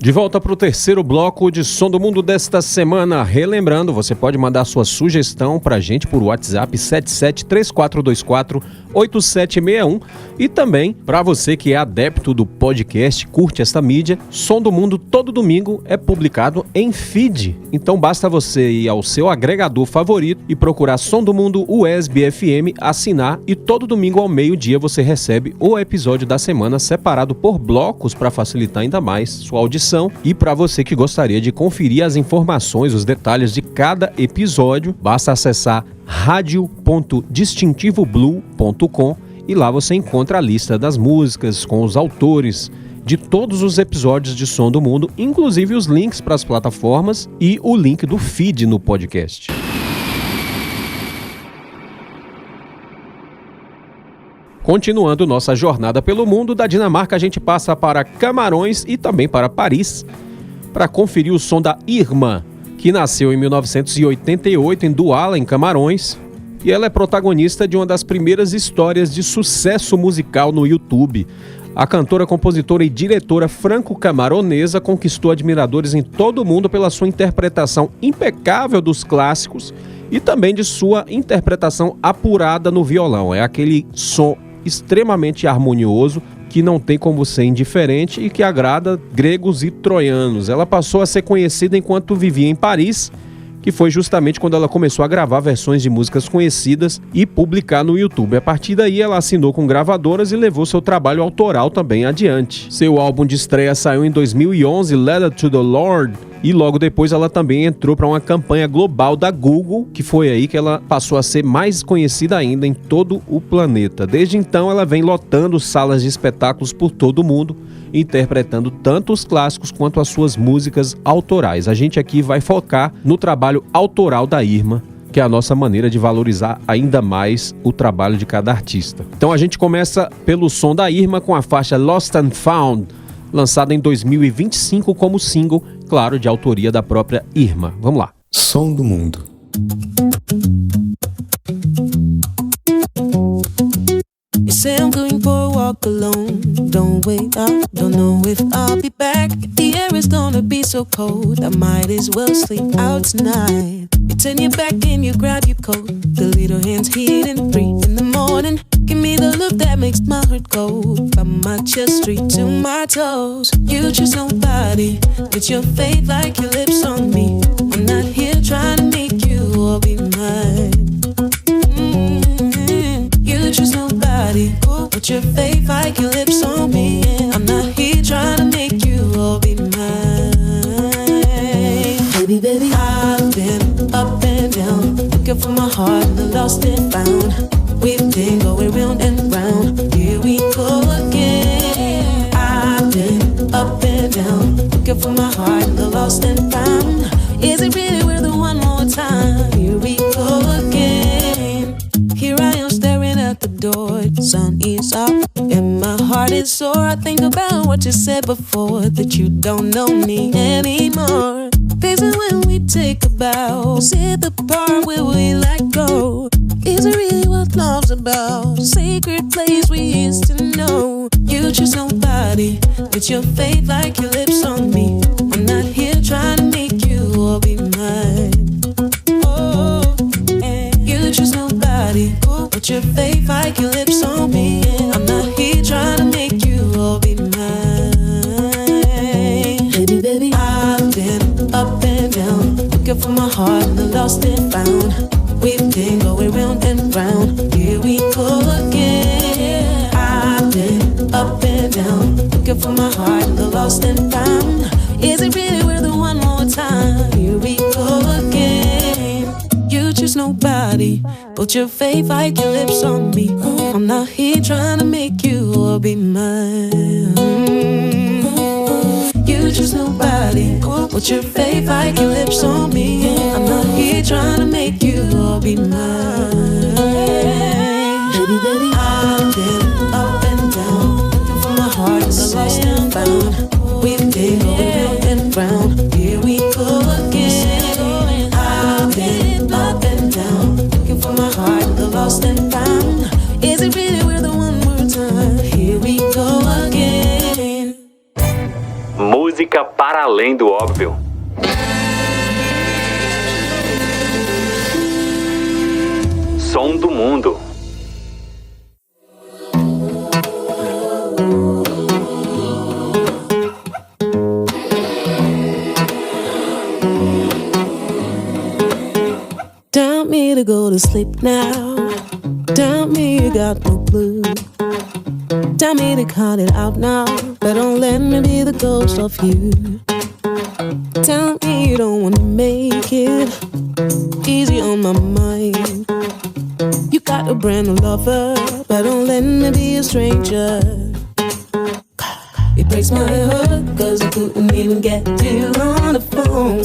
De volta para o terceiro bloco de Som do Mundo desta semana. Relembrando, você pode mandar sua sugestão para a gente por WhatsApp 7734248761 e também para você que é adepto do podcast, curte esta mídia, Som do Mundo todo domingo é publicado em feed. Então basta você ir ao seu agregador favorito e procurar Som do Mundo USB FM, assinar e todo domingo ao meio-dia você recebe o episódio da semana separado por blocos para facilitar ainda mais sua audição. E para você que gostaria de conferir as informações, os detalhes de cada episódio, basta acessar radio.distintivoblue.com e lá você encontra a lista das músicas com os autores de todos os episódios de Som do Mundo, inclusive os links para as plataformas e o link do feed no podcast. Continuando nossa jornada pelo mundo, da Dinamarca a gente passa para Camarões e também para Paris para conferir o som da Irma, que nasceu em 1988 em Douala, em Camarões, e ela é protagonista de uma das primeiras histórias de sucesso musical no YouTube. A cantora, compositora e diretora franco-camaronesa conquistou admiradores em todo o mundo pela sua interpretação impecável dos clássicos e também de sua interpretação apurada no violão. É aquele som extremamente harmonioso, que não tem como ser indiferente e que agrada gregos e troianos. Ela passou a ser conhecida enquanto vivia em Paris, que foi justamente quando ela começou a gravar versões de músicas conhecidas e publicar no YouTube. A partir daí ela assinou com gravadoras e levou seu trabalho autoral também adiante. Seu álbum de estreia saiu em 2011, Letter to the Lord, e logo depois ela também entrou para uma campanha global da Google, que foi aí que ela passou a ser mais conhecida ainda em todo o planeta. Desde então ela vem lotando salas de espetáculos por todo o mundo, interpretando tanto os clássicos quanto as suas músicas autorais. A gente aqui vai focar no trabalho autoral da Irma, que é a nossa maneira de valorizar ainda mais o trabalho de cada artista. Então a gente começa pelo som da Irma com a faixa Lost and Found, lançada em 2025 como single, claro, de autoria da própria Irma. Vamos lá. Som do Mundo. You say I'm going for a walk alone. Don't wait up, don't know if I'll be back. The air is gonna be so cold, I might as well sleep out tonight. You turn your back and you grab your coat, the little hands heating, 3 in the morning. Give me the look that makes my heart go from my chest straight to my toes. You choose nobody, it's your fate like your lips on me. I'm not here trying to make you all be mine. You choose nobody, put your faith like your lips on me. I'm not here trying to make you all be mine. Baby, baby, I've been up and down, looking for my heart, lost and found. We've been going round and round, here we go again. I've been up and down, looking for my heart, lost and found. Is it really worth it one more time? Here we go again. Here I am staring at the door, the sun is up and my heart is sore. I think about what you said before, that you don't know me anymore. Days when we take a bow, is it the part where we let go? Is it really what love's about? Sacred place we used to know. You choose nobody, it's your fate like your lips on me. I'm not here trying to make you all be mine. Oh, you choose nobody, put your faith like your lips on me. I'm not here trying to make you all be mine. Baby, baby, I've been up and down, looking for my heart, lost and found. We've been going round and round, here we go again. I've been up and down, looking for my heart, lost and found. Is it really worth it one more time? Here we go again. You choose nobody, put your faith like your lips on me. I'm not here trying to make you all be mine. You choose nobody, put your faith like your lips on me. I'm not here trying to make you all be mine. Baby, baby, I've been up and down, looking for my heart, lost and found. We've been going round and round, here we go again. I've been up and down, looking for my heart, lost and found. Is it really worth it one more time? Here we go again. Música para além do óbvio. Som do mundo. Tell me to go to sleep now. Tell me you got no clue. Tell me to cut it out now, but don't let me be the ghost of you. Tell me you don't wanna make it easy on my mind. You got a brand new lover, but don't let me be a stranger. It breaks my heart, cause I couldn't even get you on the phone.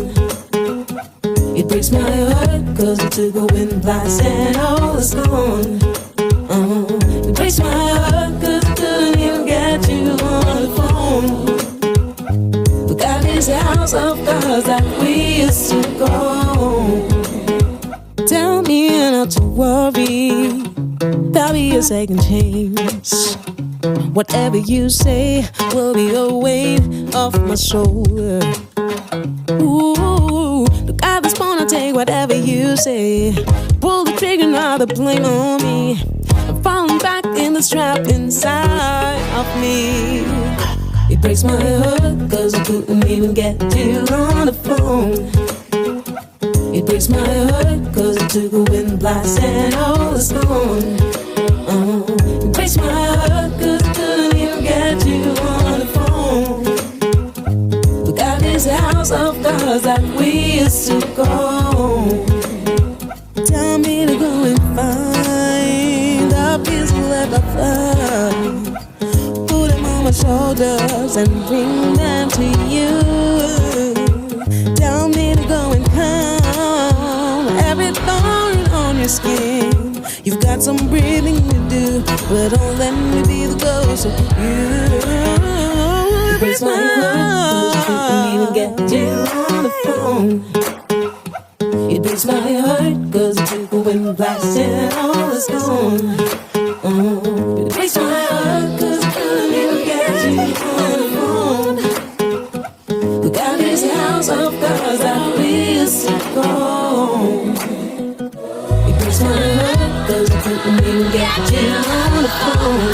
It breaks my heart, cause I took a wind blast and all is gone. It breaks my heart, cause I couldn't even get you on the phone. We got this house of cards that we used to go. Tell me not to worry, there'll be a second chance. Whatever you say will be a weight off my shoulder. Ooh, look, I just wanna take whatever you say. Pull the trigger, now the blame on me. I'm falling back in the trap inside of me. It breaks my heart, cause I couldn't even get you on the phone. It breaks my heart, cause I took a wind blast and all is gone. It breaks my heart, cause I couldn't even get you on the phone. We got this house of cards that we used to go. Tell me to go and find a piece of left I found. Put them on my shoulders and bring them to you. Tell me to go and count every thorn on your skin. You've got some breathing to do, but don't let me be the ghost of you. It breaks my heart, cause I couldn't even get you on the phone. It breaks my heart, cause I took a wind blast and all is gone. It breaks my heart, cause I couldn't even get you on the phone. We got this house of cards that we used to go. It breaks my heart, cause I couldn't even get you on the phone.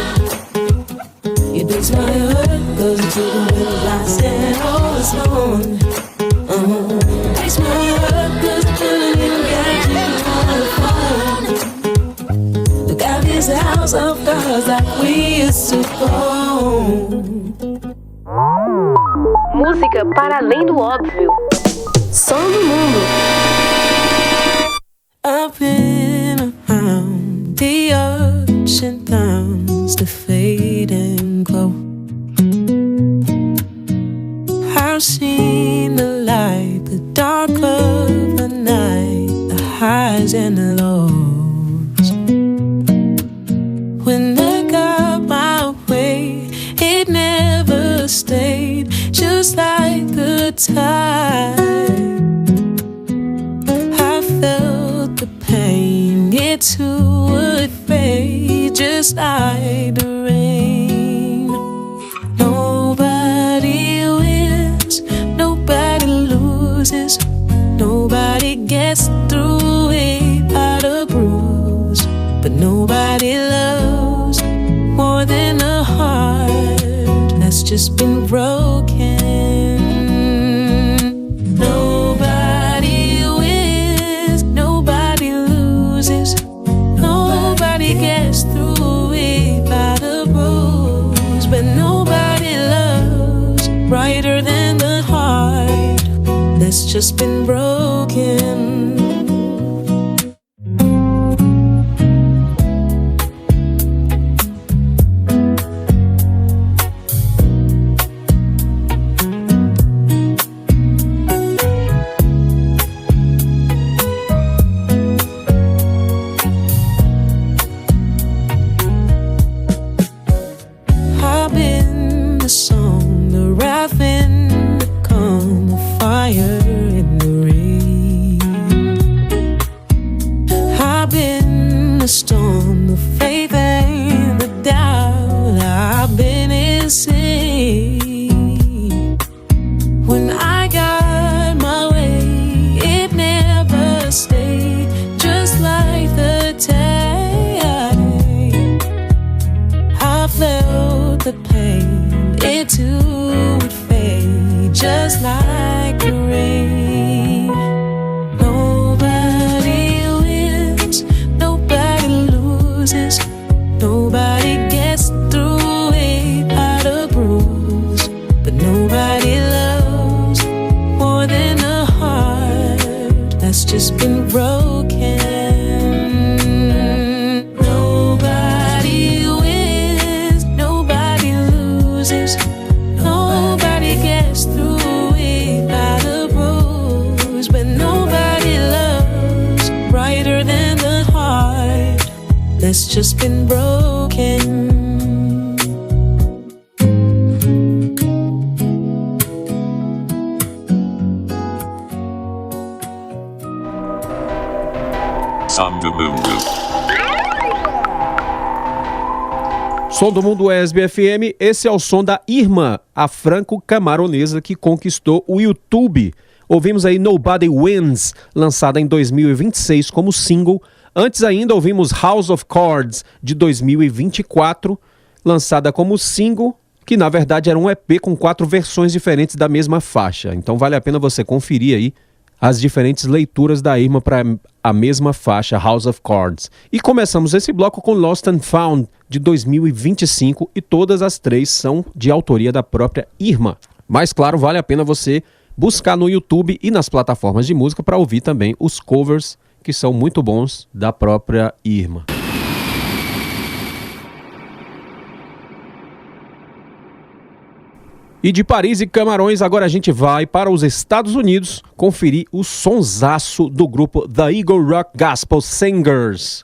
It breaks my heart, cause I took a wind blast and all is gone. It breaks my heart, cause I couldn't even get you on the phone. Look at this house of cards that we used to go. Música para além do óbvio. Som do mundo. I've been around the ups and downs, the fade and glow. I've seen the light, the dark of the night, the highs and the lows. When I got my way, it never stayed just like the tide. I felt the pain, it too would fade just like the rain. Nobody wins, nobody loses, nobody gets through without a bruise. But nobody loves more than a heart that's just been broken. Nobody wins, nobody loses, nobody gets through without a bruise. But nobody loves brighter than the heart that's just been broken. I've been the song, the wrath in the calm, the fire in the that's just been broken. Som do Mundo. Som do Mundo SBFM, esse é o som da Irma, a franco-camaronesa que conquistou o YouTube. Ouvimos aí Nobody Wins, lançada em 2026 como single. Antes ainda ouvimos House of Cards, de 2024, lançada como single, que na verdade era um EP com 4 versões diferentes da mesma faixa. Então vale a pena você conferir aí as diferentes leituras da Irma para a mesma faixa, House of Cards. E começamos esse bloco com Lost and Found, de 2025, e todas as 3 são de autoria da própria Irma. Mas claro, vale a pena você buscar no YouTube e nas plataformas de música para ouvir também os covers, que são muito bons, da própria Irma. E de Paris e Camarões, agora a gente vai para os Estados Unidos conferir o sonsaço do grupo The Eagle Rock Gospel Singers.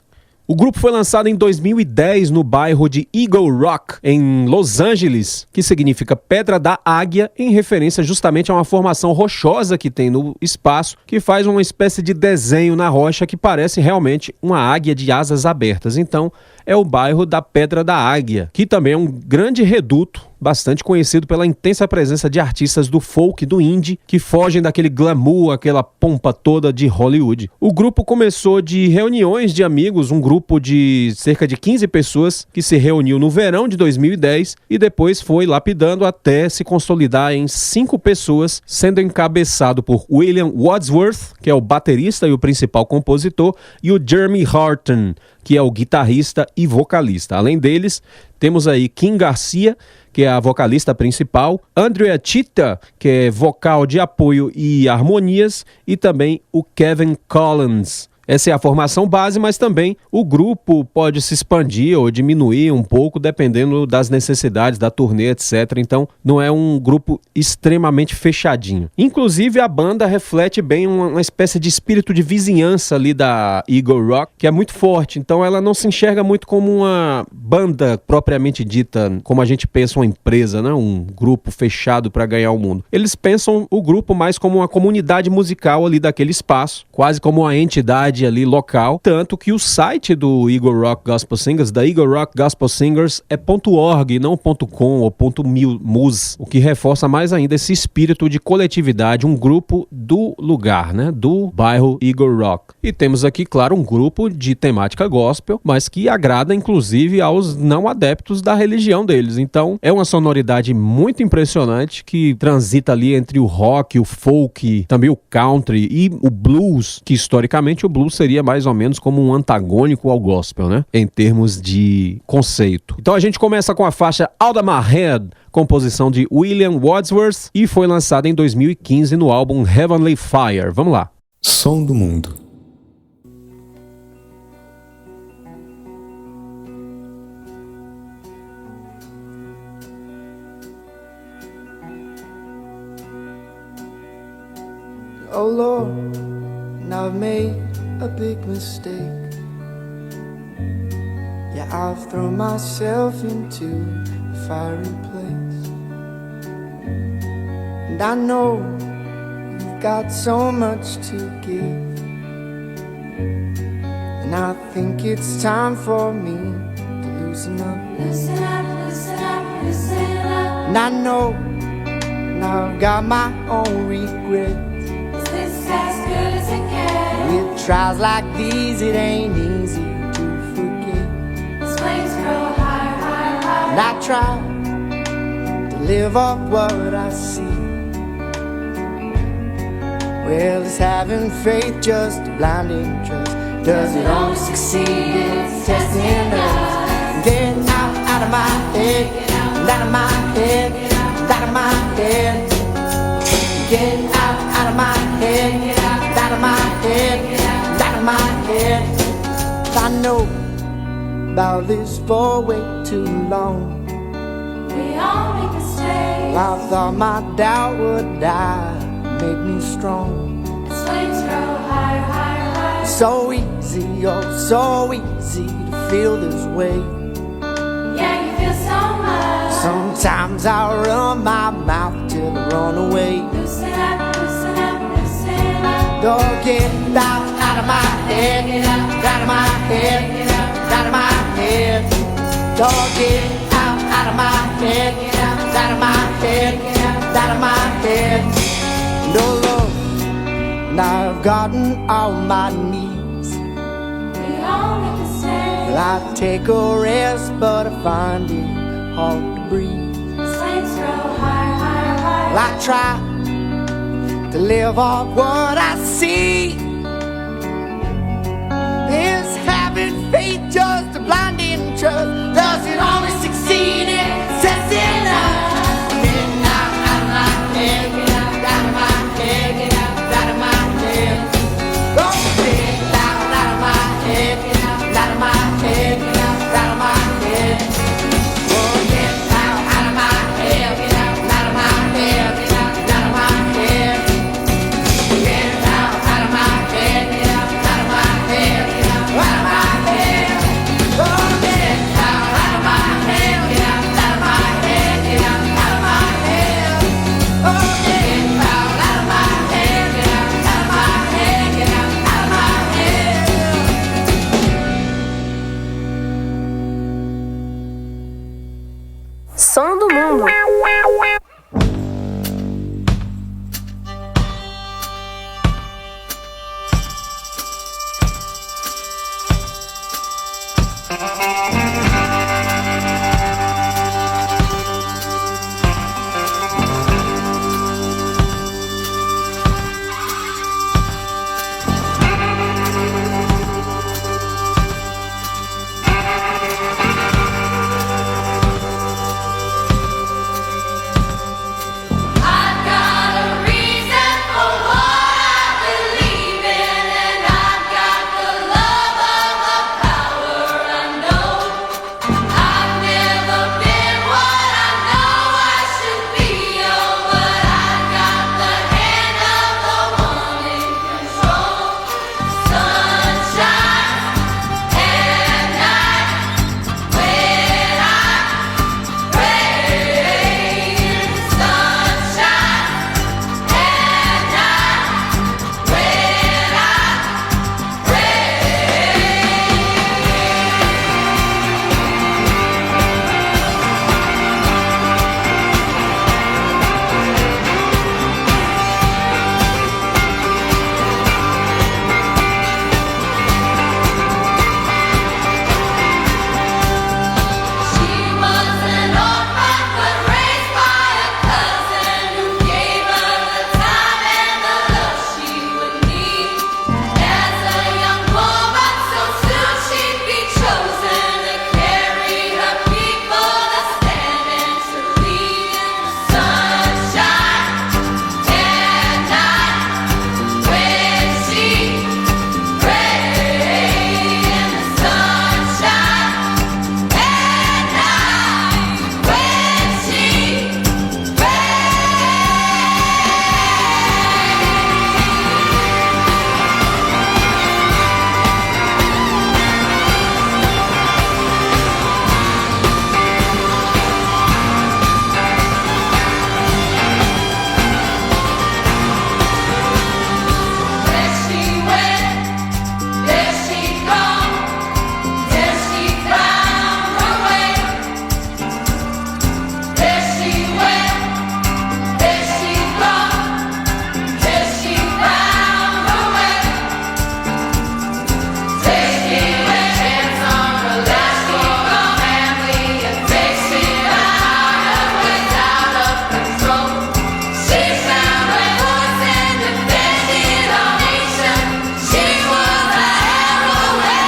O grupo foi lançado em 2010 no bairro de Eagle Rock, em Los Angeles, que significa Pedra da Águia, em referência justamente a uma formação rochosa que tem no espaço, que faz uma espécie de desenho na rocha que parece realmente uma águia de asas abertas. Então, é o bairro da Pedra da Águia, que também é um grande reduto, bastante conhecido pela intensa presença de artistas do folk e do indie, que fogem daquele glamour, aquela pompa toda de Hollywood. O grupo começou de reuniões de amigos, um grupo de cerca de 15 pessoas que se reuniu no verão de 2010 e depois foi lapidando até se consolidar em 5 pessoas, sendo encabeçado por William Wadsworth, que é o baterista e o principal compositor, e o Jeremy Horton, que é o guitarrista e vocalista. Além deles, temos aí Kim Garcia, que é a vocalista principal, Andrea Chita, que é vocal de apoio e harmonias, e também o Kevin Collins. Essa é a formação base, mas também o grupo pode se expandir ou diminuir um pouco, dependendo das necessidades da turnê, etc. Então, não é um grupo extremamente fechadinho. Inclusive, a banda reflete bem uma espécie de espírito de vizinhança ali da Eagle Rock, que é muito forte. Então, ela não se enxerga muito como uma banda propriamente dita, como a gente pensa uma empresa, né? Um grupo fechado para ganhar o mundo. Eles pensam o grupo mais como uma comunidade musical ali daquele espaço, quase como uma entidade ali local, tanto que o site do Eagle Rock Gospel Singers, da Eagle Rock Gospel Singers, é .org, não .com ou .mus, o que reforça mais ainda esse espírito de coletividade, um grupo do lugar, né, do bairro Eagle Rock. E temos aqui, claro, um grupo de temática gospel, mas que agrada inclusive aos não adeptos da religião deles. Então, é uma sonoridade muito impressionante que transita ali entre o rock, o folk, também o country e o blues, que historicamente o blues seria mais ou menos como um antagônico ao gospel, né? Em termos de conceito. Então a gente começa com a faixa Out of My Head, composição de William Wadsworth, e foi lançada em 2015 no álbum Heavenly Fire. Vamos lá. Som do Mundo. Oh Lord, now I've made a big mistake. Yeah, I've thrown myself into a fiery place. And I know you've got so much to give. And I think it's time for me to loosen up. Loosen up, loosen up, loosen up. And I know now I've got my own regrets. With trials like these, it ain't easy to forget. The flames grow higher, higher, higher. And I try to live up what I see. Well, is having faith just a blinding trust? Does it always succeed? It's testing us. Get out of my head, out of my head, out of my head. Get out of my head, out of my head, out of my head. I know about this for way too long. We all make mistakes. I thought my doubt would die, make me strong. As flames grow higher, higher, higher. So easy, oh, so easy to feel this way. Yeah, you feel so much. Sometimes I run my mouth till I run away. Loosen up, loosen up, loosen up. Don't get out of my head, out of my head, out of my head. Don't get out of my head, out of my head, out of my head. No love, now I've gotten on my knees. We all make the same. Well, I take a rest, but I find it hard to breathe. Saints roll higher, higher, higher. Well, I try to live off what I see. Is having faith just a blinding trust? Does it always succeed in setting up? Get out of my head, get out of my head, get out of my head. Oh, get out of my head, get out of my head, get out of my head. Oh, get out of my head, get out of my head, get out of my head. Get out of my head, get out of my head, get out of my head. Oh, get out of my head, get out of my head, get out of my head. Oh, get out of my head, get out of my head, get out of my head. Som do Mundo. I've got a reason for what I believe in, and I've got the love of the power I know. I've never been what I know I should be, oh, but I've got the hand of the one in control. Sunshine and night when I pray. Sunshine and night when I She was an orphan but raised by a cousin who gave her the time and the love she would need. As a young woman, so soon she'd be chosen to carry her people, to stand and to lead. Sunshine and night when she prayed. Sunshine and night when she There she went, there she gone, there she found her way. There she went, there she gone, there she found her way. Taking a chance on her lasting family and facing out of control. She found her voice and defended our nation. She was a heroine.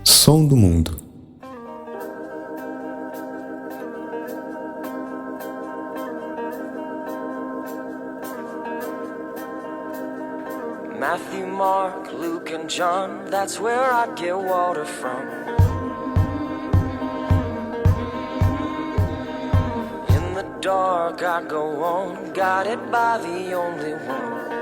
Som do Mundo. Matthew, Mark, Luke, and John, that's where I get water from. In the dark I go on, guided by the only one.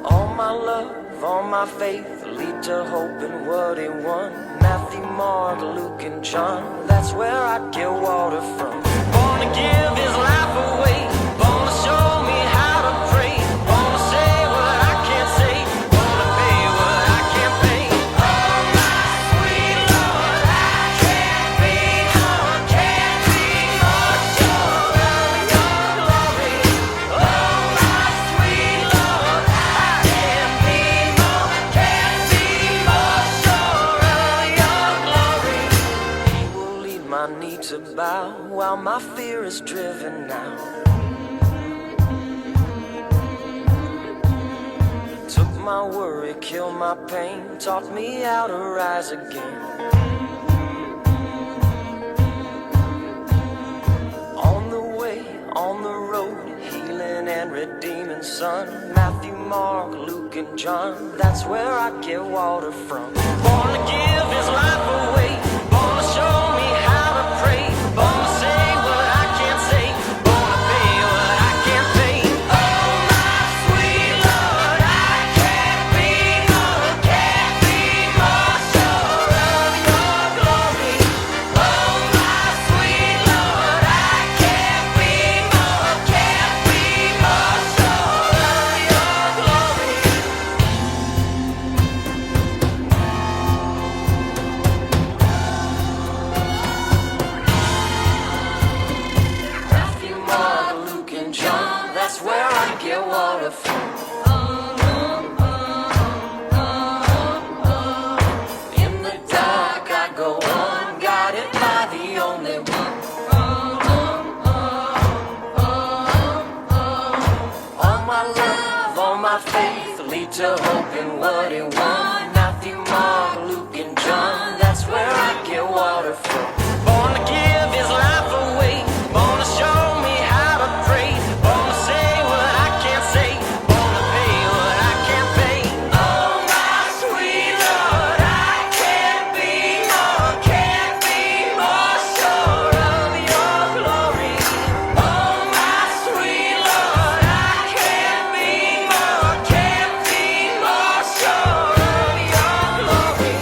All my love, all my faith lead to hope in what he won. Matthew, Mark, Luke, and John, that's where I get water from. Born to give his life away, born to show me how to pray, born to say what I can't say, born to pay what I can't pay. Oh my sweet Lord, I can't be more sure of your glory. Oh my sweet Lord, I can't be more sure of your glory. He will lead my knee to bow while my fear is driven out. Took my worry, killed my pain, taught me how to rise again. On the way, on the road, healing and redeeming sun. Matthew, Mark, Luke, and John, that's where I get water from. Born to give his life away, born to show me how to pray, born to say what I can't say, born to pay what I can't pay. Oh my sweet Lord, I can't be more sure of your glory. Oh my sweet Lord, I can't be more sure of your glory. Matthew, Mark, Luke, and John, that's where I get water from. In the dark I go on, guided by the only one. All my love, all my faith lead to hope in what he won. Matthew, Mark, Luke, and John, that's where I get water from. Born to give his life away, born to show me how to pray, born to say what I can't say, born to pay what I can't pay. Oh my sweet Lord, I can't be more sure of your glory. Oh my sweet Lord, I can't be more sure of your glory.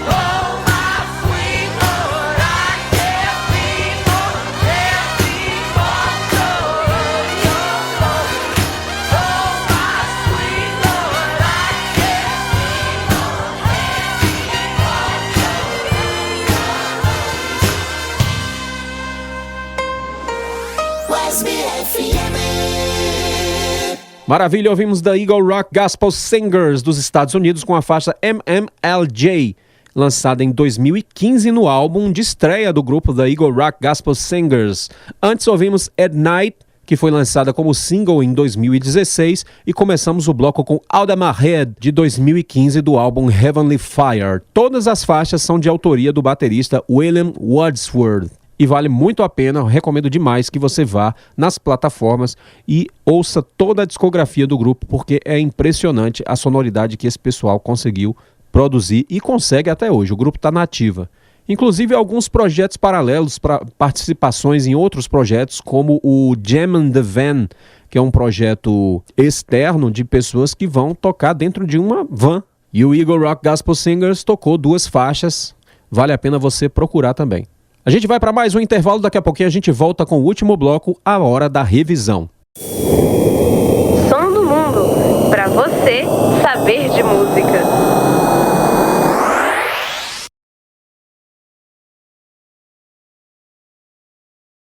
Oh my sweet Lord, I can't be more sure of your glory. Oh my sweet Lord, I Maravilha, ouvimos da Eagle Rock Gospel Singers dos Estados Unidos com a faixa MMLJ, lançada em 2015 no álbum de estreia do grupo da Eagle Rock Gospel Singers. Antes ouvimos At Night, que foi lançada como single em 2016, e começamos o bloco com Out of My Head, de 2015, do álbum Heavenly Fire. Todas as faixas são de autoria do baterista William Wordsworth. E vale muito a pena, eu recomendo demais que você vá nas plataformas e ouça toda a discografia do grupo, porque é impressionante a sonoridade que esse pessoal conseguiu produzir e consegue até hoje. O grupo está na ativa. Inclusive alguns projetos paralelos, para participações em outros projetos, como o Jam in the Van, que é um projeto externo de pessoas que vão tocar dentro de uma van. E o Eagle Rock Gospel Singers tocou 2 faixas, vale a pena você procurar também. A gente vai para mais um intervalo, daqui a pouquinho a gente volta com o último bloco, a hora da revisão. Som do Mundo, para você saber de música.